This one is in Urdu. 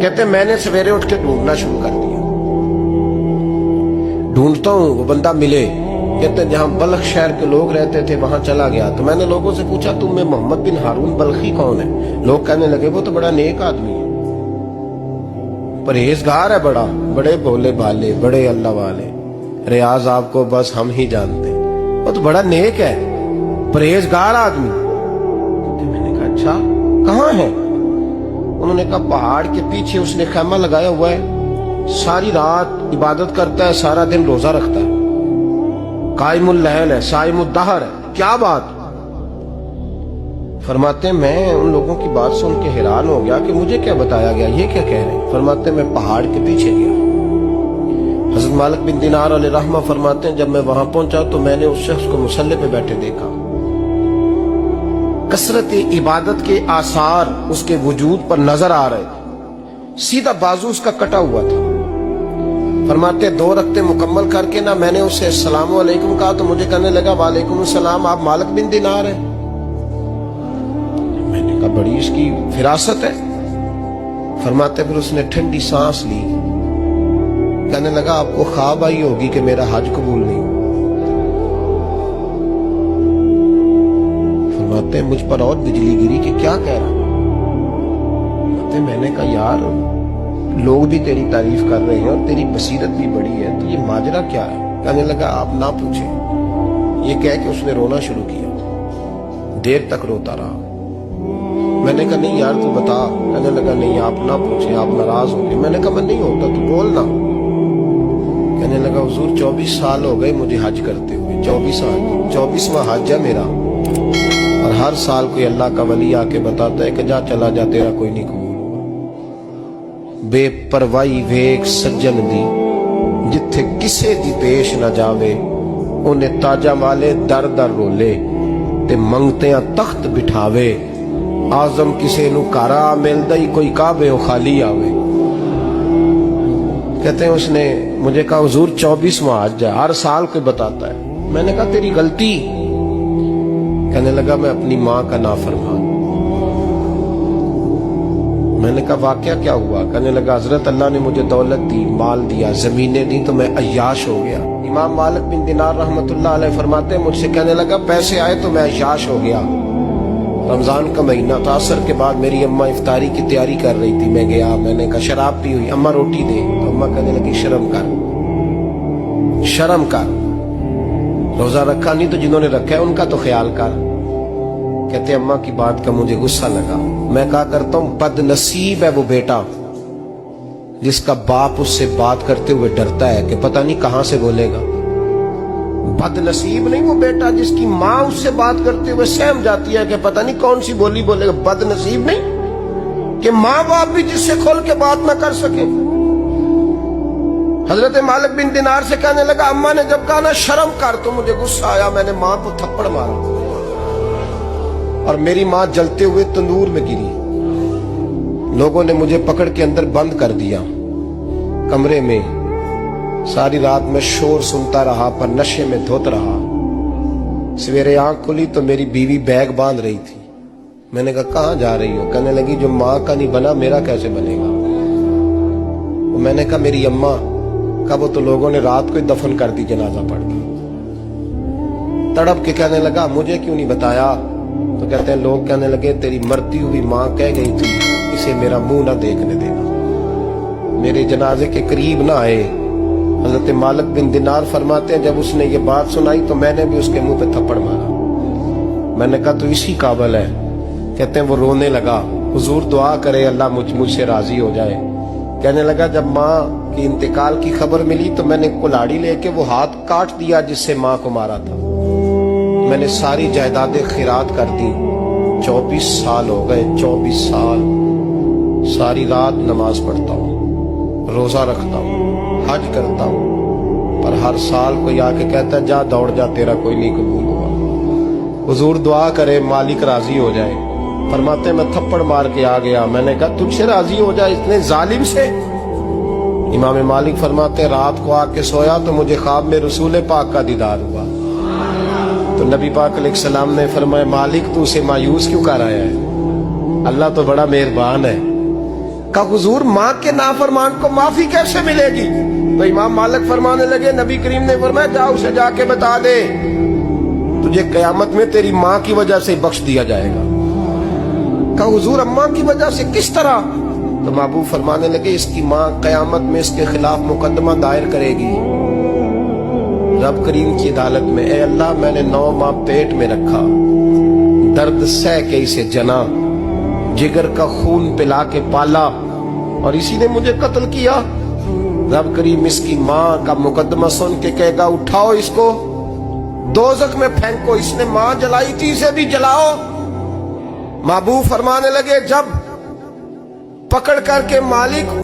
کہتے میں نے سویرے اٹھ کے ڈھونڈنا شروع کر دیا، ڈھونڈتا ہوں وہ بندہ ملے، کہتے جہاں بلخ شہر کے لوگ رہتے تھے وہاں چلا گیا، تو میں نے لوگوں سے پوچھا تم میں محمد بن ہارون بلخی کون ہے؟ لوگ کہنے لگے وہ تو بڑا نیک آدمی ہے، پرہیزگار ہے، بڑے بولے بالے، بڑے اللہ والے، ریاض آپ کو بس ہم ہی جانتے ہیں، وہ تو بڑا نیک ہے، پرہیزگار آدمی۔ میں نے کہا اچھا کہاں ہے؟ انہوں نے کہا پہاڑ کے پیچھے اس نے خیمہ لگایا ہوا ہے، ساری رات عبادت کرتا ہے، سارا دن روزہ رکھتا ہے، قائم اللیل ہے، صائم الدہر ہے۔ کیا بات؟ فرماتے ہیں میں ان لوگوں کی بات سن کے حیران ہو گیا کہ مجھے کیا بتایا گیا، یہ کیا کہہ رہے ہیں؟ فرماتے ہیں میں پہاڑ کے پیچھے گیا، حضرت مالک بن دینار علیہ رحمہ فرماتے ہیں جب میں وہاں پہنچا تو میں نے اس شخص کو مصلی پہ بیٹھے دیکھا، کثرت عبادت کے آثار اس کے وجود پر نظر آ رہے تھے، سیدھا بازو اس کا کٹا ہوا تھا۔ فرماتے 2 رکعتیں مکمل کر کے میں نے اسے السلام علیکم کہا تو مجھے کہنے لگا وعلیکم السلام، آپ مالک بن دینار ہیں؟ میں نے کہا بڑی اس کی فراست ہے۔ فرماتے پھر اس نے ٹھنڈی سانس لی، کہنے لگا آپ کو خواب آئی ہوگی کہ میرا حج قبول نہیں۔ فرماتے مجھ پر اور بجلی گری کہ کیا کہہ رہا؟ فرماتے میں نے کہا یار لوگ بھی تیری تعریف کر رہے ہیں اور تیری بصیرت بھی بڑی ہے، تو یہ ماجرا کیا ہے؟ کہنے لگا آپ نہ پوچھیں۔ یہ کہہ کے اس نے رونا شروع کیا، دیر تک روتا رہا۔ میں نے کہا نہیں یار تو بتا۔ کہنے لگا نہیں آپ نہ پوچھیں، آپ ناراض ہو گئے۔ میں نے کہا میں نہیں ہوتا، تو بولنا۔ کہنے لگا حضور 24 سال ہو گئے مجھے حج کرتے ہوئے، 24واں حج ہے میرا، اور ہر سال کوئی اللہ کا ولی آ کے بتاتا ہے کہ جا چلا جا تیرا کوئی نہیں قبول ہوگا۔ بے پروائی ویک سجن دی جتھے کسے دی پیش نہ جاوے، انہیں تاجہ والے در در رولے تے منگتیاں تخت بٹھاوے، آزم کسے نو کارا مل دئی کوئی کعبے و خالی آوے۔ کہتے ہیں اس نے مجھے کہا حضور 24واں حج ہے، ہر سال کوئی بتاتا ہے۔ میں نے کہا تیری غلطی۔ کہنے لگا میں اپنی ماں کا نافرمان۔ میں نے کہا واقعہ کیا ہوا؟ کہنے لگا حضرت اللہ نے مجھے دولت دی، مال دیا، زمینیں دی، تو میں عیاش ہو گیا۔ امام مالک بن دینار رحمت اللہ علیہ فرماتے ہیں مجھ سے کہنے لگا پیسے آئے تو میں عیاش ہو گیا۔ رمضان کا مہینہ تھا، عصر کے بعد میری اماں افطاری کی تیاری کر رہی تھی، میں گیا، میں نے کہا شراب پی ہوئی، اماں روٹی دے، تو اماں کہنے لگی شرم کر، روزہ رکھا نہیں تو جنہوں نے رکھا ہے ان کا تو خیال کر۔ کہتے اماں کی بات کا مجھے غصہ لگا، میں کہا کرتا ہوں بد نصیب ہے وہ بیٹا جس کا باپ اس سے بات کرتے ہوئے ڈرتا ہے کہ پتہ نہیں کہاں سے بولے گا۔ بد نصیب نہیں وہ بیٹا جس کی ماں اس سے بات کرتے ہوئے سہم جاتی ہے کہ پتہ نہیں کون سی بولی بولے گا۔ بد نصیب نہیں کہ ماں باپ بھی جس سے کھول کے بات نہ کر سکے۔ حضرت مالک بن دینار سے کہنے لگا اماں نے جب کہا نا شرم کر تو مجھے غصہ آیا، میں نے ماں کو تھپڑ مارا اور میری ماں جلتے ہوئے تندور میں گری۔ لوگوں نے مجھے پکڑ کے اندر بند کر دیا کمرے میں، ساری رات میں شور سنتا رہا پر نشے میں دھوت رہا۔ سویرے آنکھ کھلی تو میری بیوی بیگ باندھ رہی تھی۔ میں نے کہا کہاں جا رہی ہو؟ کہنے لگی جو ماں کا نہیں بنا میرا کیسے بنے گا؟ میں نے کہا میری اماں کا وہ تو لوگوں نے رات کو ہی دفن کر دی جنازہ پڑھ کے۔ تڑپ کے کہنے لگا مجھے کیوں نہیں بتایا؟ تو کہتے ہیں لوگ کہنے لگے تیری مرتی ہوئی ماں کہہ گئی تھی اسے میرا منہ نہ دیکھنے دینا، میرے جنازے کے قریب نہ آئے۔ حضرت مالک بن دینار فرماتے ہیں جب اس نے یہ بات سنائی تو میں نے بھی اس کے منہ پہ تھپڑ مارا۔ میں نے کہا تو اسی قابل ہے۔ کہتے ہیں وہ رونے لگا، حضور دعا کرے اللہ مجھ سے راضی ہو جائے۔ کہنے لگا جب ماں کی انتقال کی خبر ملی تو میں نے کلاڑی لے کے وہ ہاتھ کاٹ دیا جس سے ماں کو مارا تھا۔ میں نے ساری جائیدادیں خیرات کر دی۔ 24 سال ہو گئے، 24 سال ساری رات نماز پڑھتا ہوں، روزہ رکھتا ہوں، حج کرتا ہوں، پر ہر سال کوئی آ کے کہتا ہے جا دوڑ جا تیرا کوئی نہیں قبول ہوا۔ حضور دعا کرے مالک راضی ہو جائے۔ فرماتے میں تھپڑ مار کے آ گیا۔ میں نے کہا تجھ سے راضی ہو جائے اتنے ظالم سے؟ امام مالک فرماتے رات کو آ کے سویا تو مجھے خواب میں رسول پاک کا دیدار ہوا، تو نبی پاک علیہ السلام نے فرمایا مالک تو اسے مایوس کیوں کر آیا ہے؟ اللہ تو بڑا مہربان ہے، کہا حضور ماں کے نافرمان کو معافی کیسے ملے گی؟ تو امام مالک فرمانے لگے نبی کریم نے فرمایا جا اسے جا کے بتا دے تجھے قیامت میں تیری ماں کی وجہ سے بخش دیا جائے گا۔ کہا حضور اماں کی وجہ سے کس طرح؟ تو محبوب فرمانے لگے اس کی ماں قیامت میں اس کے خلاف مقدمہ دائر کرے گی رب کریم کی عدالت میں، اے اللہ میں نے 9 ماہ پیٹ میں رکھا، درد سہ کے اسے جنا، جگر کا خون پلا کے پالا اور اسی نے مجھے قتل کیا۔ رب کریم اس کی ماں کا مقدمہ سن کے کہے گا اٹھاؤ اس کو دوزخ میں پھینکو، اس نے ماں جلائی تھی اسے بھی جلاؤ۔ محبوب فرمانے لگے جب پکڑ کر کے مالک